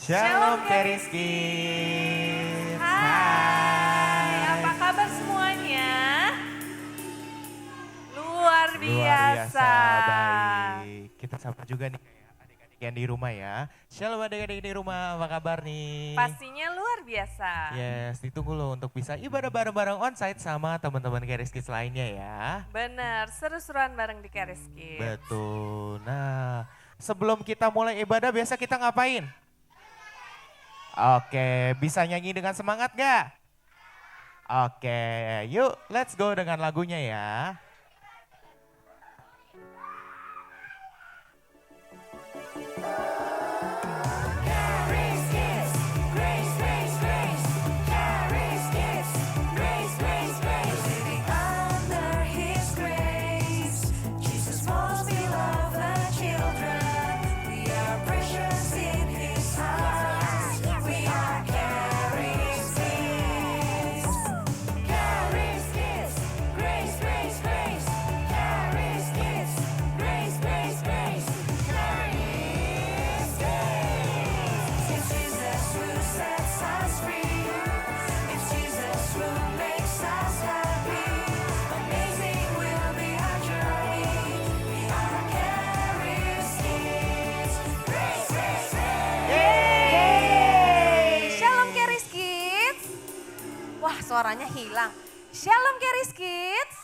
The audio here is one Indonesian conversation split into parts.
Shalom Rizky. Hai, apa kabar semuanya? Luar biasa. Baik. Kita sapa juga nih kayak adik-adik yang di rumah ya. Shalom adik-adik di rumah, apa kabar nih? Pastinya luar biasa. Yes, ditunggu loh untuk bisa ibadah bareng-bareng onsite sama teman-teman Rizky lainnya ya. Bener, seru-seruan bareng di Rizky. Betul. Nah, sebelum kita mulai ibadah biasa kita ngapain? Oke, bisa nyanyi dengan semangat gak? Oke, yuk let's go dengan lagunya ya. Suaranya hilang. Shalom Keris Kids.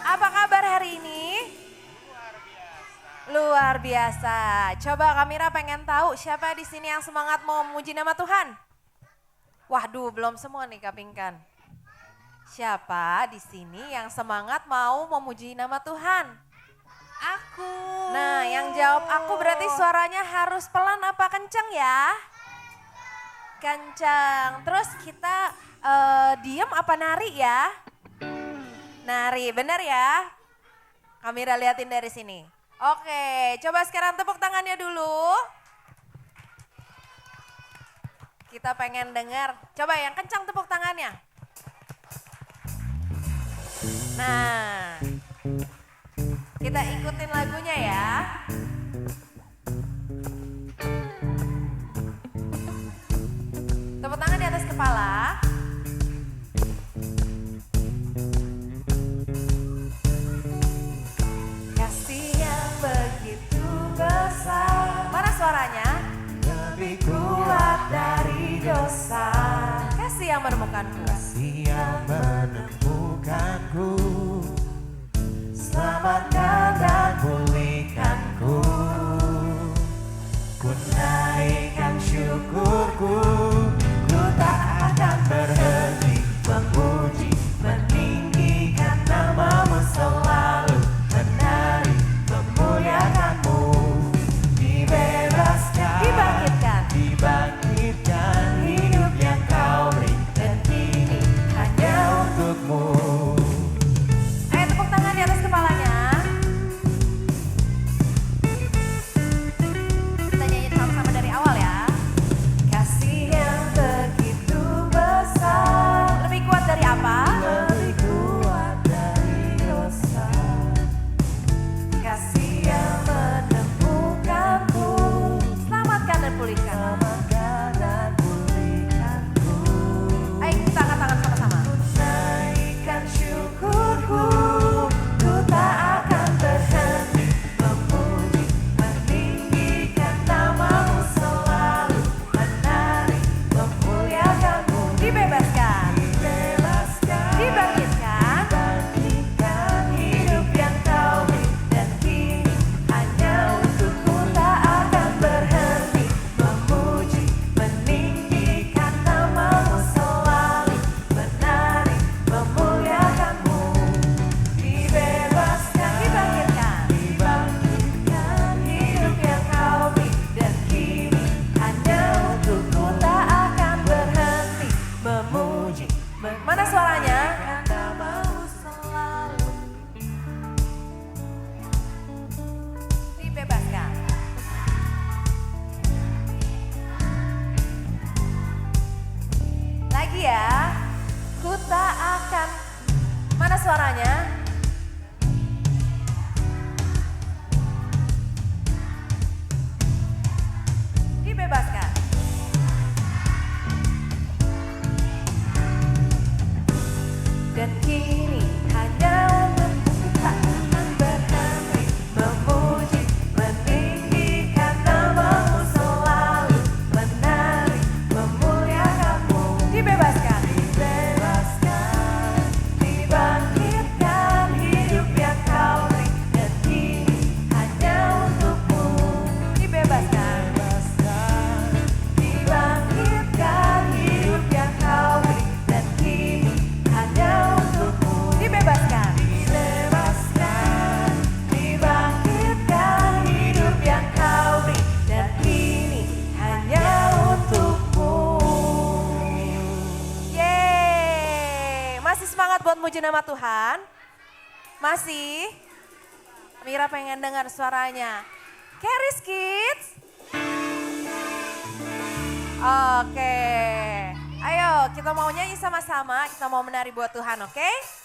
Apa kabar hari ini? Luar biasa. Coba kamera pengen tahu siapa di sini yang semangat mau memuji nama Tuhan? Waduh, belum semua nih Kapingkan. Siapa di sini yang semangat mau memuji nama Tuhan? Aku. Nah, yang jawab aku berarti suaranya harus pelan apa kenceng ya? Kenceng. Terus kita diem apa nari ya? Nari, bener ya? Kamera liatin dari sini. Oke, coba sekarang tepuk tangannya dulu. Kita pengen dengar, coba yang kencang tepuk tangannya. Nah, kita ikutin lagunya ya. Tepuk tangan di atas kepala. Mana suaranya? Lebih kuat dari dosa. Kasih yang menemukanku. Kasih yang menemukanku. Selamatkan dan pulihkanku. Ku naikkan syukurku. Ku tak akan berhenti memuji, meninggikan namamu selalu. Menari, memuliakanmu. Dibangkitkan hidup yang kau beri dan kini hanya untukmu. Ayo tepuk tangan di atas kepalanya. Kita nyanyi sama-sama dari awal ya. Kasih yang begitu besar. Lebih kuat dari apa? Lebih kuat dari dosa. Kasih yang menemukanku. Selamatkan dan pulihkan. Ayo kita angkat tangan sama-sama. Naikkan syukurku, ku tak akan berhenti memuji, meninggikan namamu selalu, menari, memuliakanmu. Dibebaskan, dibangkitkan, hidup yang kau beri dan kini hanya untukku tak akan berhenti memuji, meninggikan namamu selalu, menari, memuliakanmu. Dibebaskan, dibangkitkan, hidup yang kau beri dan kini hanya untukku tak akan berhenti memuji. Mana suaranya? Namamu selalu. Dibebaskan. Lagi ya, ku tak akan. Mana suaranya? Dibebaskan. buat muji nama Tuhan? Masih? Mira pengen dengar suaranya. Keris Kids. Oke. Ayo kita mau nyanyi sama-sama, kita mau menari buat Tuhan, oke?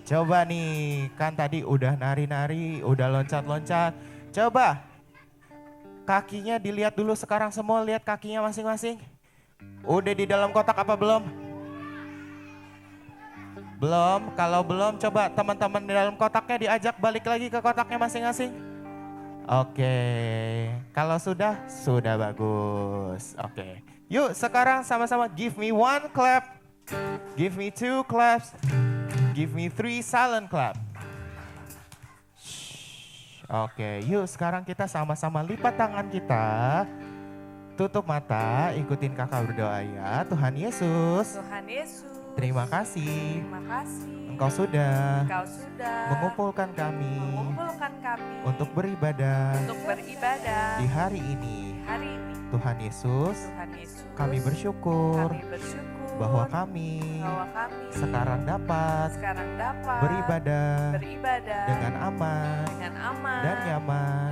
Coba nih, kan tadi udah nari-nari, udah loncat-loncat. Coba kakinya dilihat dulu sekarang, semua lihat kakinya masing-masing. Udah di dalam kotak apa belum? Belum, kalau belum coba teman-teman di dalam kotaknya diajak balik lagi ke kotaknya masing-masing. Oke, kalau sudah bagus. Oke, yuk sekarang sama-sama give me one clap, give me two claps. Give me 3 silent clap. Oke, yuk sekarang kita sama-sama lipat tangan kita. Tutup mata, ikutin kakak berdoa ya. Tuhan Yesus. Tuhan Yesus. Terima kasih. Terima kasih. Engkau sudah mengumpulkan kami untuk beribadah di hari ini. Tuhan Yesus, kami bersyukur bahwa kami sekarang dapat beribadah dengan aman dan nyaman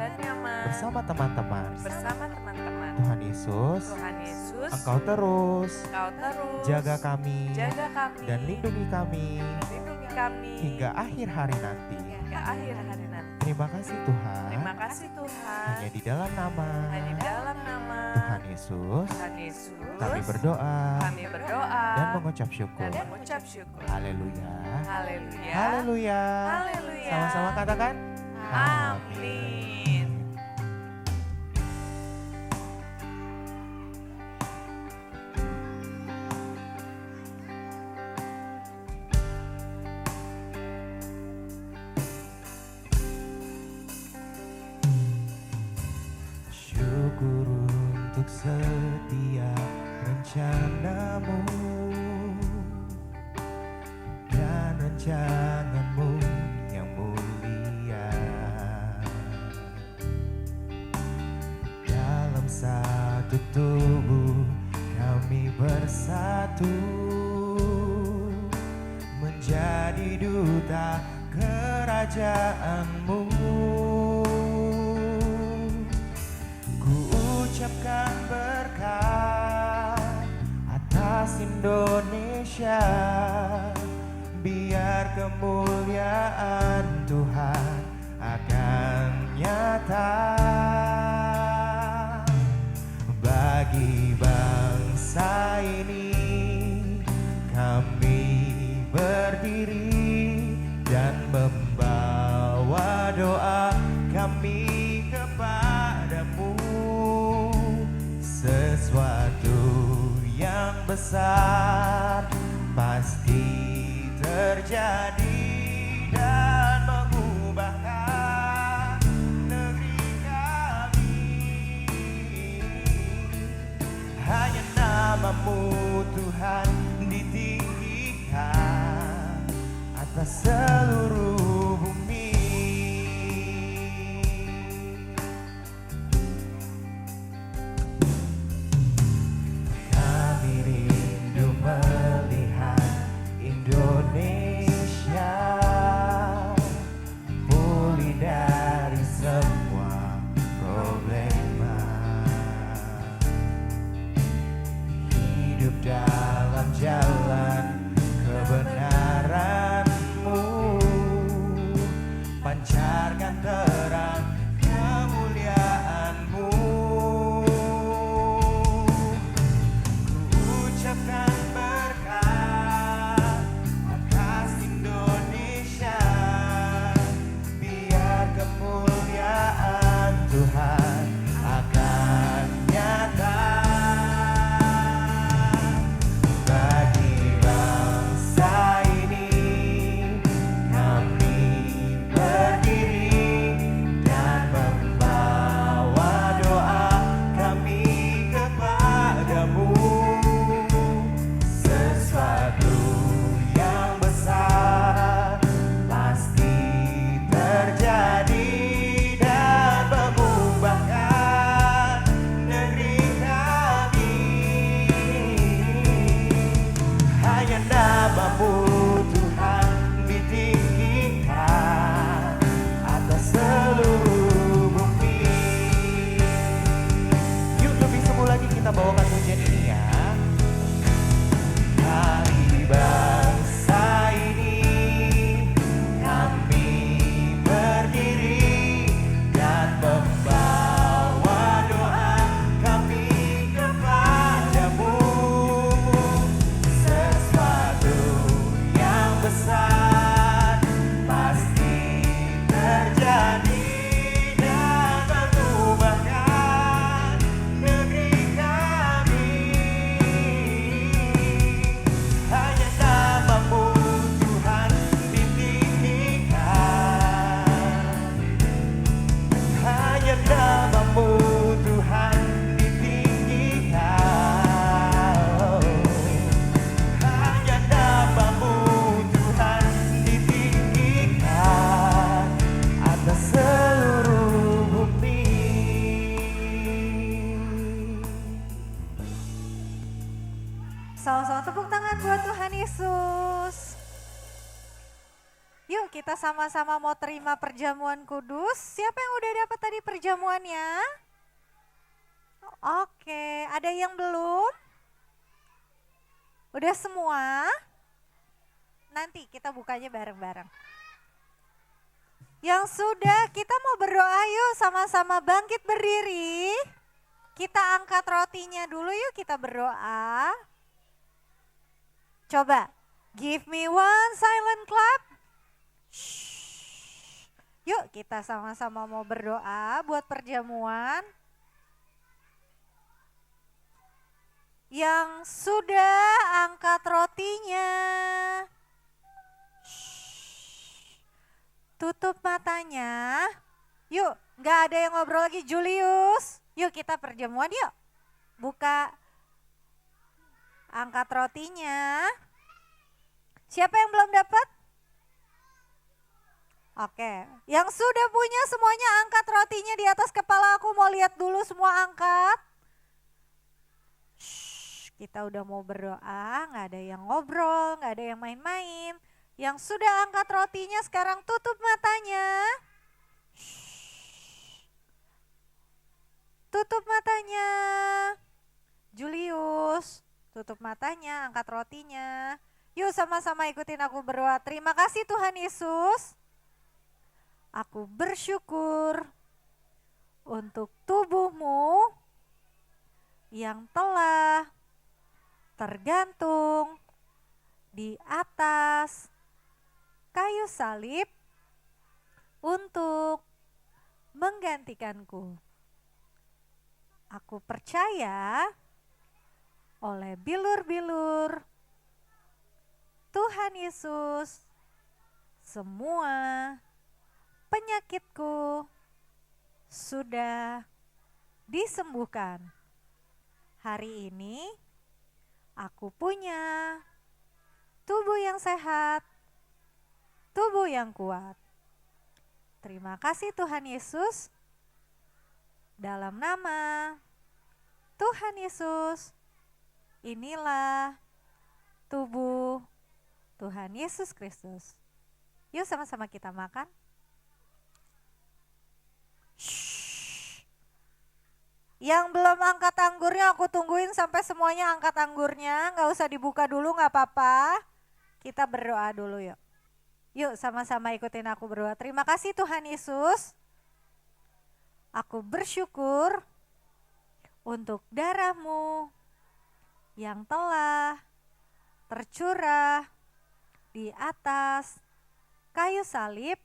bersama teman-teman. bersama teman-teman. Tuhan Yesus, Tuhan Yesus, Engkau terus Engkau terus jaga kami jaga kami dan lindungi kami dan lindungi kami hingga akhir hari nanti. hingga akhir hari nanti. Terima kasih Tuhan. Terima kasih Tuhan. Hanya di dalam nama Hanya di dalam nama Tuhan Yesus, Tuhan Yesus, kami berdoa kami berdoa dan mengucap syukur. dan mengucap syukur. Haleluya. Haleluya. Haleluya. Haleluya. Sama-sama katakan. Amin. Syukur untuk setiap rencanamu dan rancanganmu yang mulia. Dalam satu tubuh kami bersatu menjadi duta kerajaanmu. Ku ucapkan berkat atas Indonesia, biar kemuliaan Tuhan akan nyata bagi bangsa ini. Kami berdiri dan membawa doa kami kepadamu. Sesuatu yang besar pasti terjadi dan mengubahkan negeri kami. Hanya namamu Tuhan ditinggikan atas seluruh bumi. Kami rindu melihat Indonesia pulih dari semua problema, hidup dalam jalan kebenaran-Mu, pancarkan terang kemuliaan-Mu. Ku ucapkan berkat atas Indonesia, biar kemuliaan Tuhan akan nyata bagi bangsa ini. Kami berdiri dan membawa doa kami kepadamu. Sesuatu yang besar pasti terjadi dan mengubahkan negeri kami. Hanya namamu Tuhan ditinggikan atas seluruh bumi. Yuk lebih sembuh lagi kita bawakan pujian ini ya. Hari bangsa ini kami berdiri dan membawa doa kami kepadamu. Sesuatu yang besar pasti terjadi dan mengubahkan negeri kami. Hanya namamu Tuhan ditinggikan. Hanya namamu Tuhan ditinggikan. Hanya namamu Tuhan ditinggikan atas seluruh bumi. Sama-sama tepuk tangan buat Tuhan Yesus. Yuk kita sama-sama mau terima perjamuan kudus. Siapa yang udah dapat tadi perjamuannya? Oke, ada yang belum? Udah semua? Nanti kita bukanya bareng-bareng. Yang sudah, kita mau berdoa yuk, sama-sama bangkit berdiri. Kita angkat rotinya dulu yuk, kita berdoa. Coba, give me one silent clap. Shh. Yuk kita sama-sama mau berdoa buat perjamuan. Yang sudah angkat rotinya. Shh. Tutup matanya. Yuk, gak ada yang ngobrol lagi. Julius, yuk kita perjamuan yuk. Buka, angkat rotinya. Siapa yang belum dapat? Oke, yang sudah punya semuanya angkat rotinya di atas kepala aku. Mau lihat dulu semua angkat. Shh, kita udah mau berdoa, gak ada yang ngobrol, gak ada yang main-main. Yang sudah angkat rotinya sekarang tutup matanya. Shh. Tutup matanya. Julius, tutup matanya, angkat rotinya. Yuk sama-sama ikutin aku berdoa. Terima kasih Tuhan Yesus. Aku bersyukur untuk tubuhmu yang telah tergantung di atas kayu salib untuk menggantikanku. Aku percaya oleh bilur-bilur Tuhan Yesus, semua penyakitku sudah disembuhkan. Hari ini aku punya tubuh yang sehat, tubuh yang kuat. Terima kasih Tuhan Yesus. Dalam nama Tuhan Yesus, inilah tubuh Tuhan Yesus Kristus. Yuk sama-sama kita makan. Shh. Yang belum angkat anggurnya aku tungguin sampai semuanya angkat anggurnya. Gak usah dibuka dulu, gak apa-apa. Kita berdoa dulu yuk. Yuk sama-sama ikutin aku berdoa. Terima kasih Tuhan Yesus. Aku bersyukur untuk darah-Mu yang telah tercurah di atas kayu salib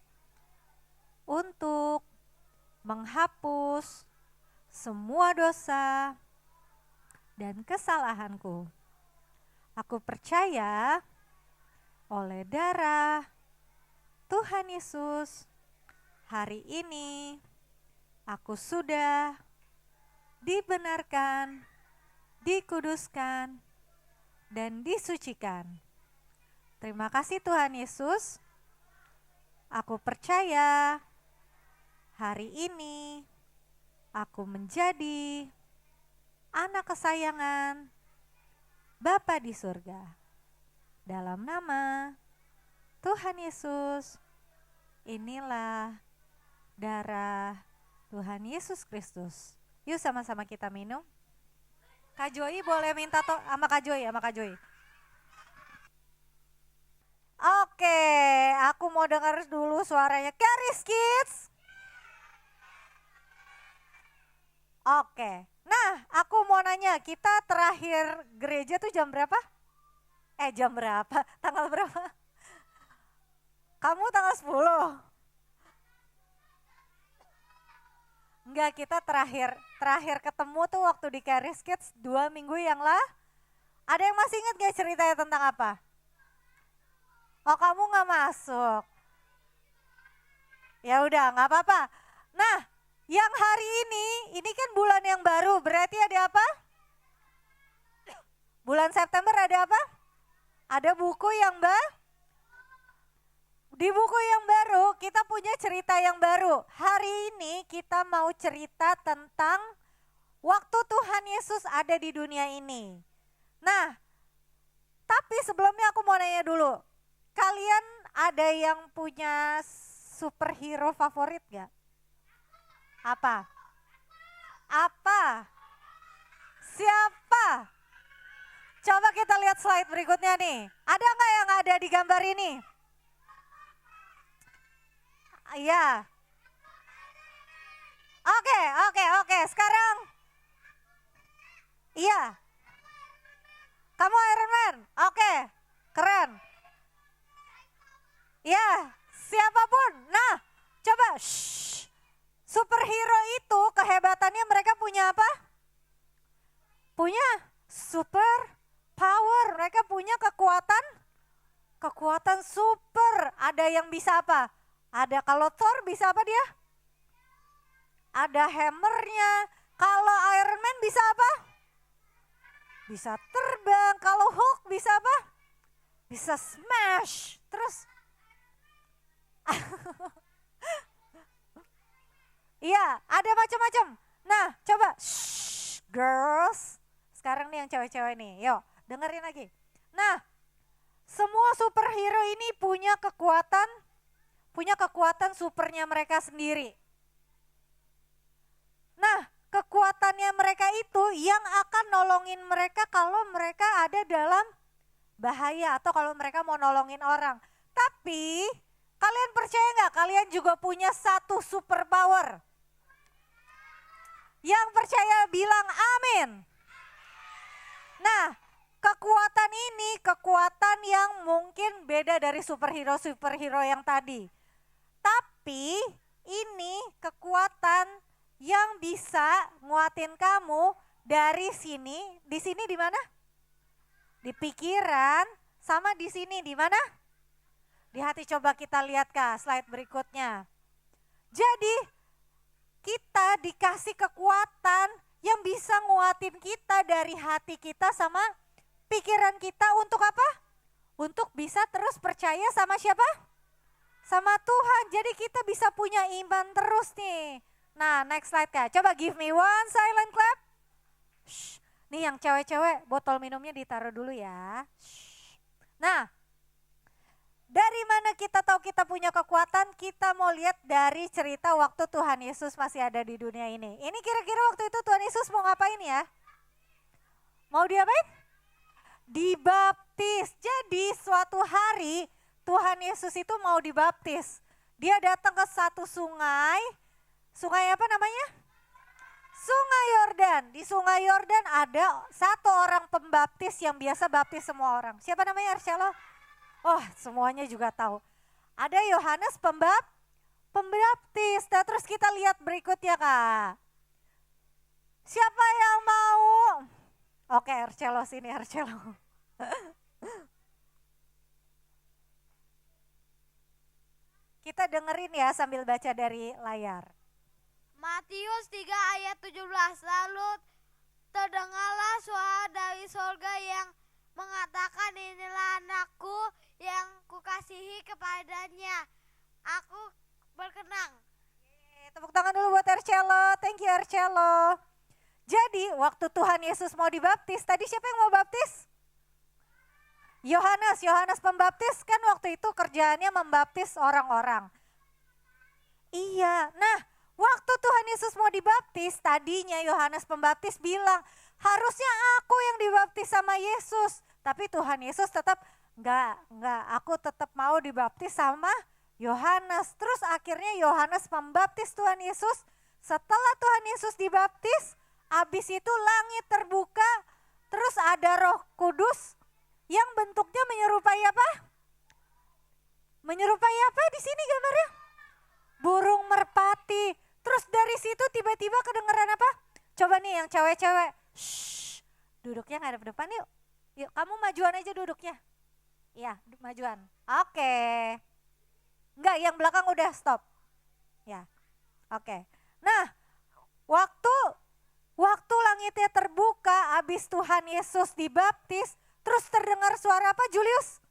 untuk menghapus semua dosa dan kesalahanku. Aku percaya oleh darah Tuhan Yesus, hari ini aku sudah dibenarkan, dikuduskan, dan disucikan. Terima kasih Tuhan Yesus. Aku percaya hari ini aku menjadi anak kesayangan Bapa di surga. Dalam nama Tuhan Yesus, inilah darah Tuhan Yesus Kristus. Yuk sama-sama kita minum. Kak Joy boleh minta sama Kak Joy. Oke, aku mau dengar dulu suaranya Charis Kids. Oke, nah aku mau nanya, kita terakhir gereja tuh jam berapa? Jam berapa? Tanggal berapa? Kamu tanggal 10? Enggak, kita terakhir ketemu tuh waktu di Charis Kids 2 minggu yang lah. Ada yang masih ingat gak ceritanya tentang apa? Oh, kamu gak masuk. Ya udah, gak apa-apa. Nah, yang hari ini kan bulan yang baru, berarti ada apa? Bulan September ada apa? Ada buku yang di buku yang baru kita punya cerita yang baru. Hari ini kita mau cerita tentang waktu Tuhan Yesus ada di dunia ini. Nah, tapi sebelumnya aku mau nanya dulu. Kalian ada yang punya superhero favorit gak? Apa? Apa? Siapa? Coba kita lihat slide berikutnya nih. Ada nggak yang ada di gambar ini? Iya. Oke. Sekarang, iya. Kamu Iron Man? Oke, keren. Ya, siapapun. Nah, coba. Superhero itu kehebatannya mereka punya apa? Punya super power. Mereka punya kekuatan super. Ada yang bisa apa? Ada kalau Thor bisa apa dia? Ada hammernya. Kalau Iron Man bisa apa? Bisa terbang. Kalau Hulk bisa apa? Bisa smash. Terus iya, ada macam-macam. Nah, coba girls. Sekarang nih yang cewek-cewek nih. Yuk, dengerin lagi. Nah, semua superhero ini punya kekuatan supernya mereka sendiri. Nah, kekuatannya mereka itu yang akan nolongin mereka kalau mereka ada dalam bahaya atau kalau mereka mau nolongin orang. Tapi kalian percaya nggak kalian juga punya satu super power? Yang percaya bilang amin. Nah, kekuatan ini kekuatan yang mungkin beda dari superhero yang tadi. Tapi ini kekuatan yang bisa nguatin kamu dari sini. Di sini di mana? Di pikiran sama di sini di mana? Di hati. Coba kita lihat Kak slide berikutnya. Jadi kita dikasih kekuatan yang bisa nguatin kita dari hati kita sama pikiran kita untuk apa? Untuk bisa terus percaya sama siapa? Sama Tuhan. Jadi kita bisa punya iman terus nih. Nah next slide Kak. Coba give me one silent clap. Shh. Nih yang cewek-cewek botol minumnya ditaruh dulu ya. Shh. Nah dari mana kita tahu kita punya kekuatan? Kita mau lihat dari cerita waktu Tuhan Yesus masih ada di dunia ini. Ini kira-kira waktu itu Tuhan Yesus mau ngapain ya? Mau diapain? Dibaptis. Jadi suatu hari Tuhan Yesus itu mau dibaptis. Dia datang ke satu sungai. Sungai apa namanya? Sungai Yordan. Di Sungai Yordan ada satu orang pembaptis yang biasa baptis semua orang. Siapa namanya Arcelo? Oh semuanya juga tahu. Ada Yohanes pembaptis. Nah terus kita lihat berikutnya Kak. Siapa yang mau? Oke Arcelo sini Arcelo. Kita dengerin ya sambil baca dari layar. Matius 3 ayat 17. Lalu terdengarlah suara dari surga yang mengatakan, inilah anakku yang kukasihi, kepadanya aku berkenan. Tepuk tangan dulu buat Arcelo. Thank you Arcelo. Jadi waktu Tuhan Yesus mau dibaptis, tadi siapa yang mau baptis? Yohanes pembaptis kan waktu itu kerjaannya membaptis orang-orang. Iya, nah waktu Tuhan Yesus mau dibaptis, tadinya Yohanes pembaptis bilang, harusnya aku yang dibaptis sama Yesus. Tapi Tuhan Yesus tetap, enggak, aku tetap mau dibaptis sama Yohanes. Terus akhirnya Yohanes membaptis Tuhan Yesus. Setelah Tuhan Yesus dibaptis, habis itu langit terbuka, terus ada Roh Kudus yang bentuknya menyerupai apa? Menyerupai apa di sini gambarnya? Burung merpati. Terus dari situ tiba-tiba kedengeran apa? Coba nih yang cewek-cewek. Shh, duduknya ngadep depan yuk. Yuk kamu majuan aja duduknya. Iya majuan. Oke. Enggak yang belakang udah stop. Ya oke. Nah waktu langitnya terbuka habis Tuhan Yesus dibaptis. Terus terdengar suara apa Julius?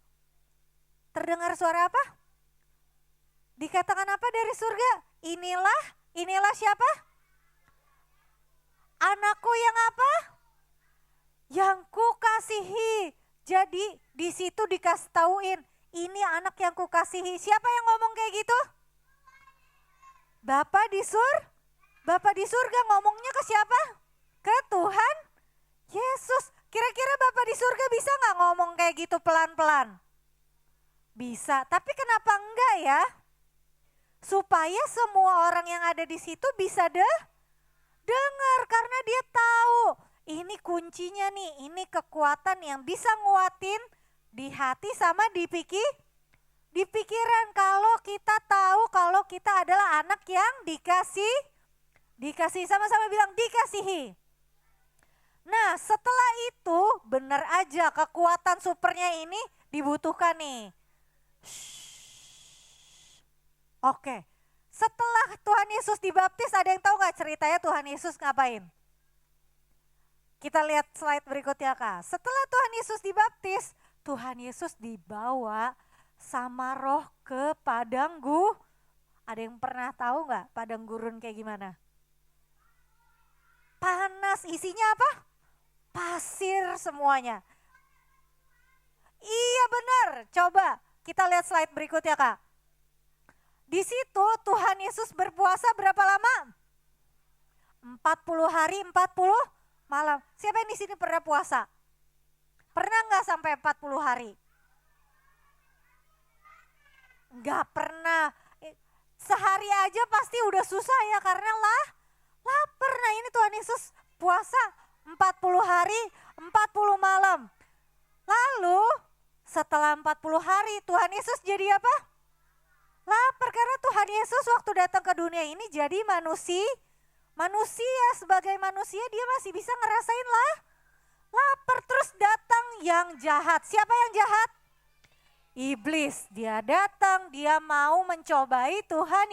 Terdengar suara apa? Dikatakan apa dari surga? Inilah siapa? Anakku yang apa? Yang kukasihi. Jadi di situ dikasih tauin, ini anak yang kukasihi. Siapa yang ngomong kayak gitu? Bapa di surga ngomongnya ke siapa? Ke Tuhan Yesus. Kira-kira Bapa di surga bisa gak ngomong kayak gitu pelan-pelan? Bisa, tapi kenapa enggak ya? Supaya semua orang yang ada di situ bisa dengar, karena dia tahu ini kuncinya nih, ini kekuatan yang bisa nguatin di hati sama di pikiran. Kalau kita tahu kalau kita adalah anak yang dikasih, sama-sama bilang dikasihi. Nah setelah itu benar aja kekuatan supernya ini dibutuhkan nih. Oke, setelah Tuhan Yesus dibaptis, ada yang tahu gak ceritanya Tuhan Yesus ngapain? Kita lihat slide berikutnya Kak. Setelah Tuhan Yesus dibaptis, Tuhan Yesus dibawa sama Roh ke padang gurun. Ada yang pernah tahu gak padang gurun kayak gimana? Panas, isinya apa? Pasir semuanya. Iya benar, coba kita lihat slide berikutnya Kak. Di situ Tuhan Yesus berpuasa berapa lama? 40 hari 40 malam. Siapa yang di sini pernah puasa? Pernah nggak sampai 40 hari? Nggak pernah. Sehari aja pasti udah susah ya karena lapar. Nah ini Tuhan Yesus puasa 40 hari 40 malam. Lalu setelah 40 hari Tuhan Yesus jadi apa? Lapar, karena Tuhan Yesus waktu datang ke dunia ini jadi manusia. Sebagai manusia dia masih bisa ngerasain lapar. Terus datang yang jahat. Siapa yang jahat? Iblis. Dia datang, dia mau mencobai Tuhan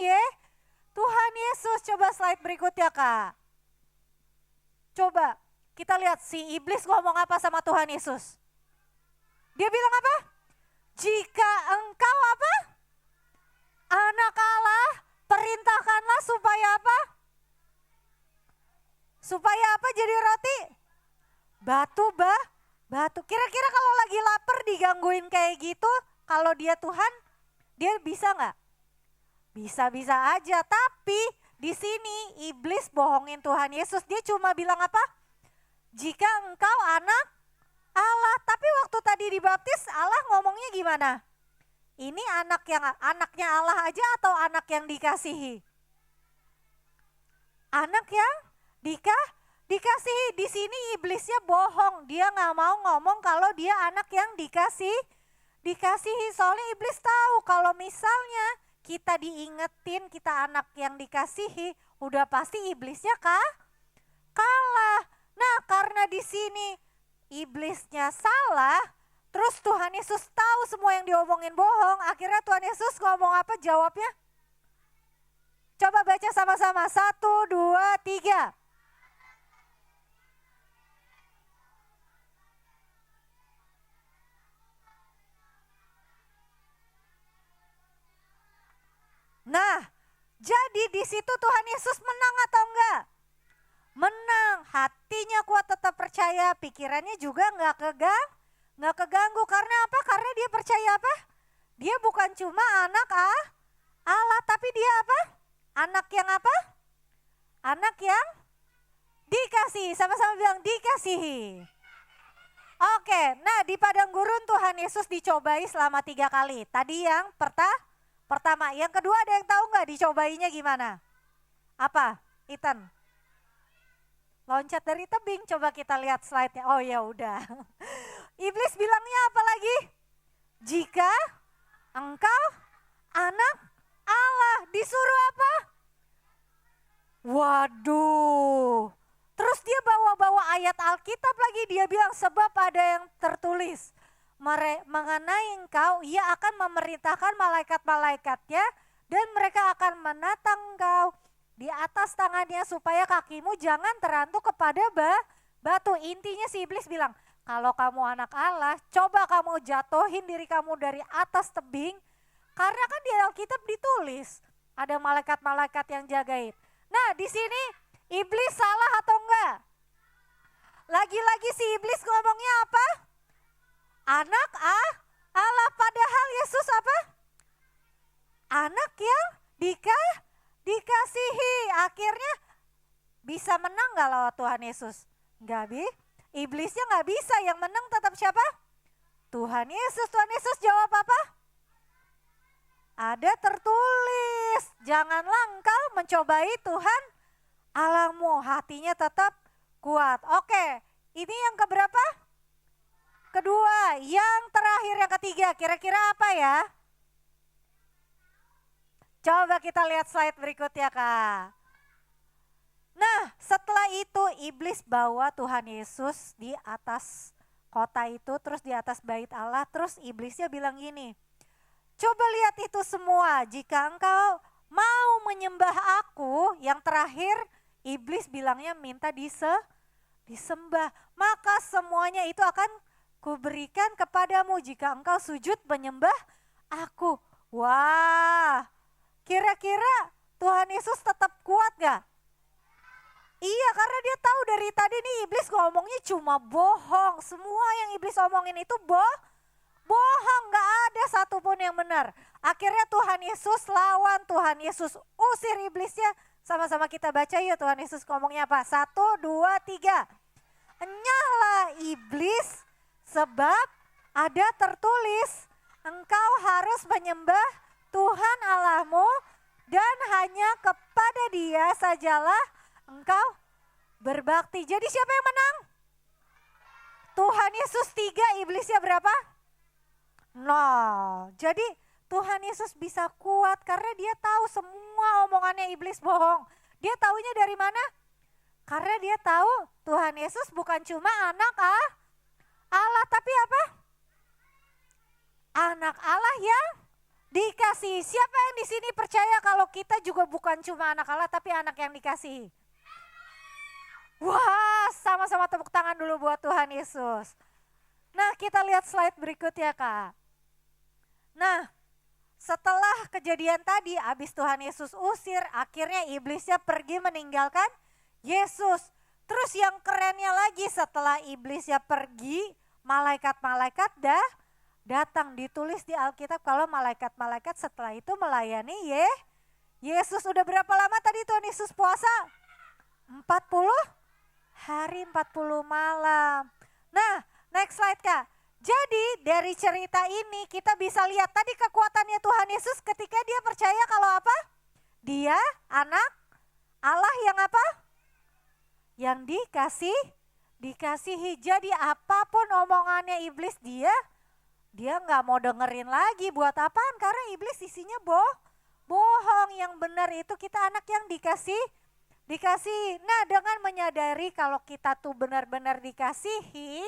Yesus. Coba slide berikutnya Kak. Coba kita lihat si iblis ngomong apa sama Tuhan Yesus. Dia bilang apa? Jika engkau apa? Anak Allah, perintahkanlah supaya apa? Supaya apa jadi roti? Batu. Kira-kira kalau lagi lapar digangguin kayak gitu, kalau dia Tuhan, dia bisa nggak? Bisa-bisa aja, tapi di sini iblis bohongin Tuhan Yesus. Dia cuma bilang apa? Jika engkau anak Allah. Tapi waktu tadi dibaptis Allah ngomongnya gimana? Ini anaknya Allah aja atau anak yang dikasihi? Anak yang dikasihi. Di sini iblisnya bohong. Dia nggak mau ngomong kalau dia anak yang dikasihi. Soalnya iblis tahu kalau misalnya kita diingetin kita anak yang dikasihi, udah pasti iblisnya kalah. Nah, karena di sini iblisnya salah, terus Tuhan Yesus tahu semua yang diomongin bohong. Akhirnya Tuhan Yesus ngomong apa jawabnya? Coba baca sama-sama. 1, 2, 3. Nah, jadi di situ Tuhan Yesus menang atau enggak? Menang. Hatinya kuat, tetap percaya. Pikirannya juga enggak keganggu. Karena apa? Karena dia percaya apa? Dia bukan cuma anak Allah, tapi dia apa? Anak yang apa? Anak yang dikasihi. Sama-sama bilang dikasihi. Oke, nah di padang gurun Tuhan Yesus dicobai selama 3 kali. Tadi yang pertama. Yang kedua ada yang tahu nggak dicobainya gimana? Apa? Ethan? Loncat dari tebing, coba kita lihat slide-nya. Oh ya udah. Iblis bilangnya apa lagi? Jika engkau anak Allah, disuruh apa? Waduh. Terus dia bawa ayat Alkitab lagi, dia bilang sebab ada yang tertulis. Mengenai engkau, ia akan memerintahkan malaikat-malaikatnya dan mereka akan menatang engkau di atas tangannya supaya kakimu jangan terantuk kepada batu. Intinya si iblis bilang, kalau kamu anak Allah, coba kamu jatuhin diri kamu dari atas tebing, karena kan di Alkitab ditulis ada malaikat-malaikat yang jagain. Nah di sini iblis salah atau enggak? Lagi-lagi si iblis ngomongnya apa? Anak Allah, Padahal Yesus apa? Anak yang dikasihi. Akhirnya bisa menang gak lawan Tuhan Yesus? Gak bisa. Iblisnya gak bisa, yang menang tetap siapa? Tuhan Yesus. Tuhan Yesus jawab apa? Ada tertulis, janganlah engkau mencobai Tuhan Allahmu. Hatinya tetap kuat. Oke, ini yang keberapa? Kedua. Yang terakhir, yang ketiga, kira-kira apa ya? Coba kita lihat slide berikutnya, Kak. Nah, setelah itu iblis bawa Tuhan Yesus di atas kota itu, terus di atas bait Allah, terus iblisnya bilang gini, coba lihat itu semua, jika engkau mau menyembah aku, yang terakhir iblis bilangnya minta disembah, maka semuanya itu akan kuberikan kepadamu jika engkau sujud menyembah aku. Wah, kira-kira Tuhan Yesus tetap kuat gak? Iya, karena dia tahu dari tadi nih iblis ngomongnya cuma bohong. Semua yang iblis omongin itu bohong, gak ada satupun yang benar. Akhirnya Tuhan Yesus lawan, Tuhan Yesus usir iblisnya. Sama-sama kita baca yuk, Tuhan Yesus ngomongnya apa? 1, 2, 3. Enyahlah iblis, sebab ada tertulis, engkau harus menyembah Tuhan Allahmu dan hanya kepada Dia sajalah engkau berbakti. Jadi siapa yang menang? Tuhan Yesus 3, iblisnya berapa? 0. Jadi Tuhan Yesus bisa kuat karena dia tahu semua omongannya iblis bohong. Dia taunya dari mana? Karena dia tahu Tuhan Yesus bukan cuma anak Allah, tapi apa? Anak Allah yang dikasihi. Siapa yang di sini percaya kalau kita juga bukan cuma anak Allah tapi anak yang dikasihi? Wah, sama-sama tepuk tangan dulu buat Tuhan Yesus. Nah, kita lihat slide berikutnya, Kak. Nah, setelah kejadian tadi, habis Tuhan Yesus usir, akhirnya iblisnya pergi meninggalkan Yesus. Terus yang kerennya lagi, setelah iblisnya pergi, malaikat-malaikat datang. Ditulis di Alkitab kalau malaikat-malaikat setelah itu melayani Yesus. Udah berapa lama tadi Tuhan Yesus puasa? 40 hari 40 malam. Nah, next slide, Kak. Jadi dari cerita ini kita bisa lihat tadi kekuatannya Tuhan Yesus ketika dia percaya kalau apa? Dia anak Allah yang apa? Yang dikasihi. Jadi apapun omongannya iblis dia nggak mau dengerin lagi. Buat apaan? Karena iblis isinya bohong. Yang benar itu kita anak yang dikasih. Nah, dengan menyadari kalau kita tuh benar-benar dikasihi,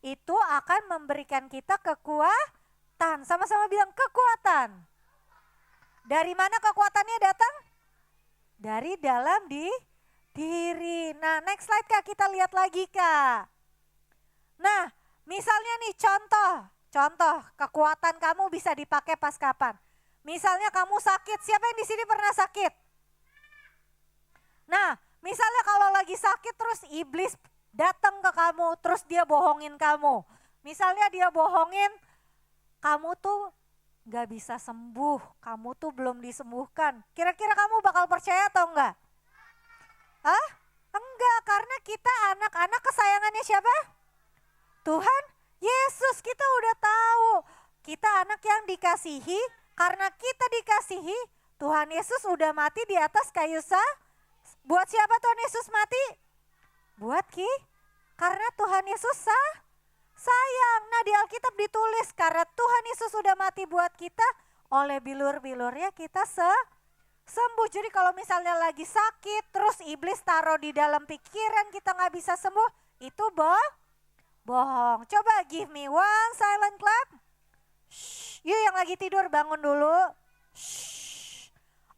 itu akan memberikan kita kekuatan. Sama-sama bilang kekuatan. Dari mana kekuatannya datang? Dari dalam diri. Nah, next slide, Kak, kita lihat lagi, Kak. Nah, misalnya nih contoh kekuatan kamu bisa dipakai pas kapan? Misalnya kamu sakit, siapa yang di sini pernah sakit? Nah, misalnya kalau lagi sakit terus iblis datang ke kamu, terus dia bohongin kamu. Misalnya dia bohongin, kamu tuh gak bisa sembuh, kamu tuh belum disembuhkan. Kira-kira kamu bakal percaya atau enggak? Enggak, karena kita anak-anak kesayangannya siapa? Tuhan Yesus. Kita udah tahu, kita anak yang dikasihi, karena kita dikasihi, Tuhan Yesus udah mati di atas kayu salib. Buat siapa Tuhan Yesus mati? Buat karena Tuhan Yesus sayang. Nah, di Alkitab ditulis karena Tuhan Yesus sudah mati buat kita, oleh bilur-bilurnya kita sembuh. Jadi kalau misalnya lagi sakit terus iblis taruh di dalam pikiran kita nggak bisa sembuh, itu bohong. Coba give me one silent clap. Shh, yuk yang lagi tidur bangun dulu. Shh.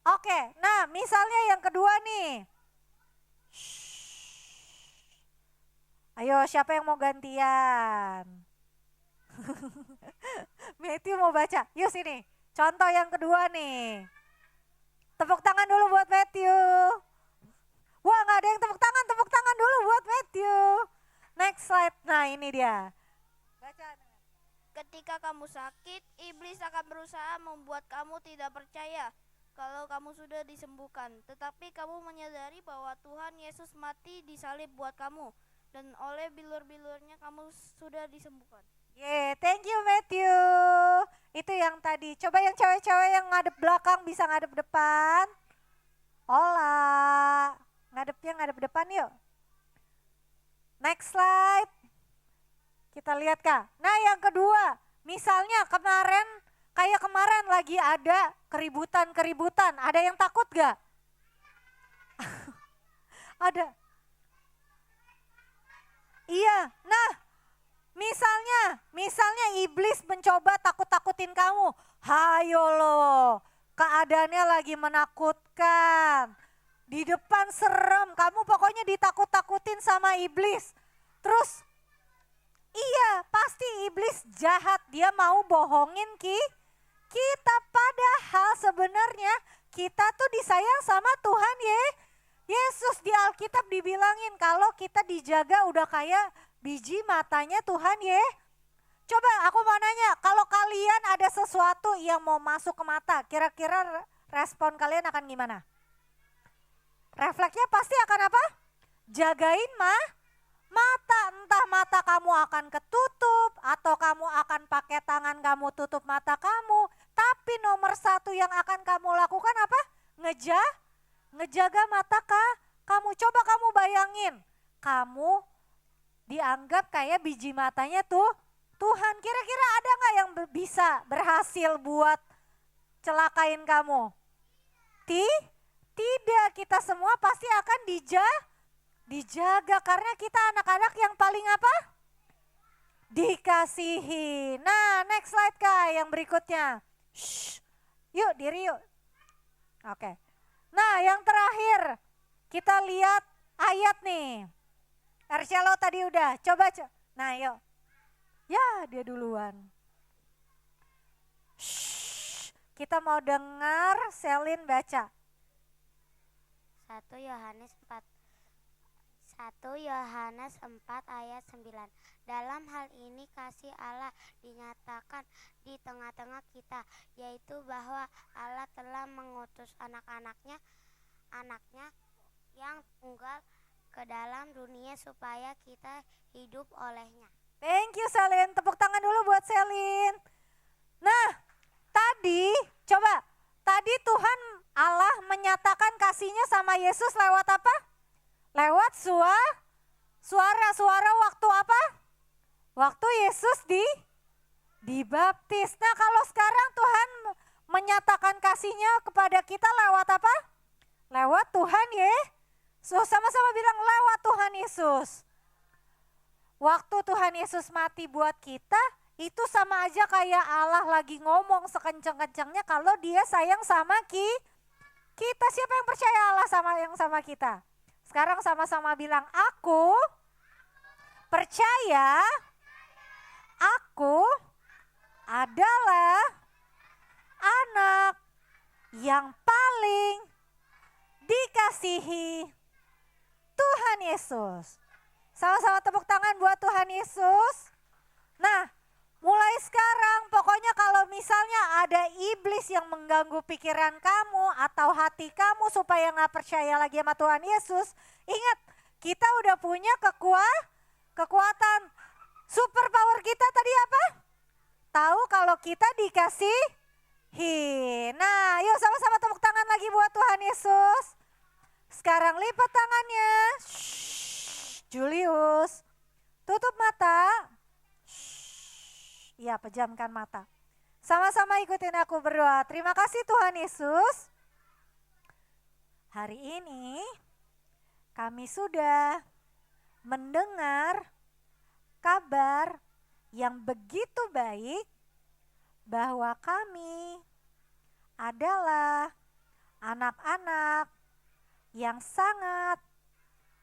Oke, nah misalnya yang kedua nih. Ayo, siapa yang mau gantian? Matthew mau baca. Yuk sini. Contoh yang kedua nih. Tepuk tangan dulu buat Matthew. Wah, gak ada yang tepuk tangan dulu buat Matthew. Next slide. Nah, ini dia. Baca. ketika kamu sakit, iblis akan berusaha membuat kamu tidak percaya kalau kamu sudah disembuhkan. Tetapi kamu menyadari bahwa Tuhan Yesus mati di salib buat kamu, dan oleh bilur-bilurnya kamu sudah disembuhkan. Thank you Matthew. Itu yang tadi. Coba yang cewek-cewek yang ngadep belakang bisa ngadep depan. Olah. Ngadep depan yuk. Next slide. Kita lihat Kak. Nah yang kedua, misalnya kayak kemarin lagi ada keributan. Ada yang takut gak? Ada. Iya, nah misalnya iblis mencoba takut-takutin kamu. Hayo loh, keadaannya lagi menakutkan. Di depan serem, kamu pokoknya ditakut-takutin sama iblis. Terus, iya pasti iblis jahat, dia mau bohongin kita. Padahal sebenarnya kita tuh disayang sama Tuhan Yesus. Di Alkitab dibilangin kalau kita dijaga udah kayak biji matanya Tuhan Coba aku mau nanya, kalau kalian ada sesuatu yang mau masuk ke mata, kira-kira respon kalian akan gimana? Refleksnya pasti akan apa? Jagain mata, entah mata kamu akan ketutup atau kamu akan pakai tangan kamu tutup mata kamu. Tapi nomor satu yang akan kamu lakukan apa? Ngejaga mata kamu. Coba kamu bayangin, kamu dianggap kayak biji matanya Tuhan. Kira-kira ada gak yang bisa berhasil buat celakain kamu? Tidak, kita semua pasti akan dijaga karena kita anak-anak yang paling apa? Dikasihi. Nah next slide Kak yang berikutnya. Yuk diri yuk. Oke. Nah yang terakhir kita lihat ayat nih. Arshelo tadi udah, coba. Nah yuk. Ya dia duluan. Kita mau dengar Selin baca. 1 Yohanes 4 ayat 9. Dalam hal ini kasih Allah dinyatakan di tengah-tengah kita, yaitu bahwa Allah telah mengutus anaknya yang tunggal ke dalam dunia supaya kita hidup olehnya. Thank you Selin, tepuk tangan dulu buat Selin. Nah tadi Tuhan Allah menyatakan kasihnya sama Yesus lewat apa? Lewat suara waktu apa? Waktu Yesus dibaptis. Nah kalau sekarang Tuhan menyatakan kasihnya kepada kita lewat apa? Lewat Tuhan sama-sama bilang lewat Tuhan Yesus. Waktu Tuhan Yesus mati buat kita, itu sama aja kayak Allah lagi ngomong sekenceng-kencengnya kalau dia sayang sama kita. Siapa yang percaya Allah sama kita? Sekarang sama-sama bilang, aku percaya aku adalah anak yang paling dikasihi Tuhan Yesus. Sama-sama tepuk tangan buat Tuhan Yesus. Nah, mulai sekarang pokoknya kalau misalnya ada iblis yang mengganggu pikiran kamu atau hati kamu supaya gak percaya lagi sama Tuhan Yesus, ingat kita udah punya kekuatan. Super power kita tadi apa? Tahu kalau kita dikasihi. Nah yuk sama-sama tepuk tangan lagi buat Tuhan Yesus. Sekarang lipat tangannya. Julius, tutup mata. Iya, pejamkan mata. Sama-sama ikutin aku berdoa. Terima kasih Tuhan Yesus. Hari ini kami sudah mendengar kabar yang begitu baik bahwa kami adalah anak-anak yang sangat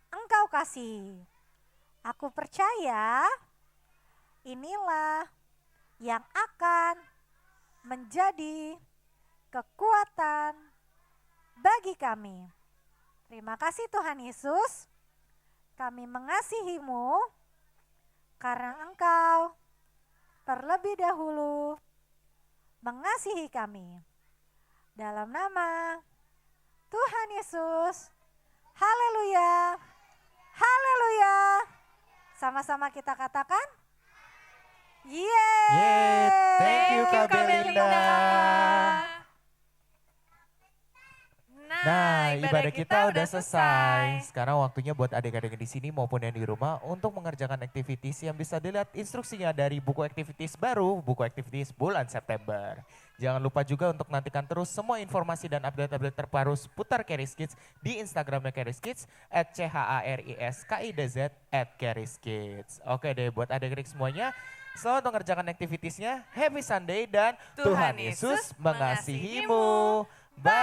Engkau kasih. Aku percaya inilah yang akan menjadi kekuatan bagi kami. Terima kasih Tuhan Yesus. Kami mengasihi-Mu karena Engkau terlebih dahulu mengasihi kami. Dalam nama Tuhan Yesus, haleluya, haleluya. Sama-sama kita katakan, yeay. Yeay, thank you Kak Belinda. Nah, ibadah kita udah selesai. Sekarang waktunya buat adik-adik di sini maupun yang di rumah untuk mengerjakan activities yang bisa dilihat instruksinya dari buku activities baru, buku activities bulan September. Jangan lupa juga untuk nantikan terus semua informasi dan update-update terbaru seputar Charis Kids di Instagramnya Charis Kids @CHARISKIDZ @CharisKids. Oke deh, buat adik-adik semuanya, selamat mengerjakan activitiesnya. Happy Sunday dan Tuhan Yesus mengasihimu. Bye.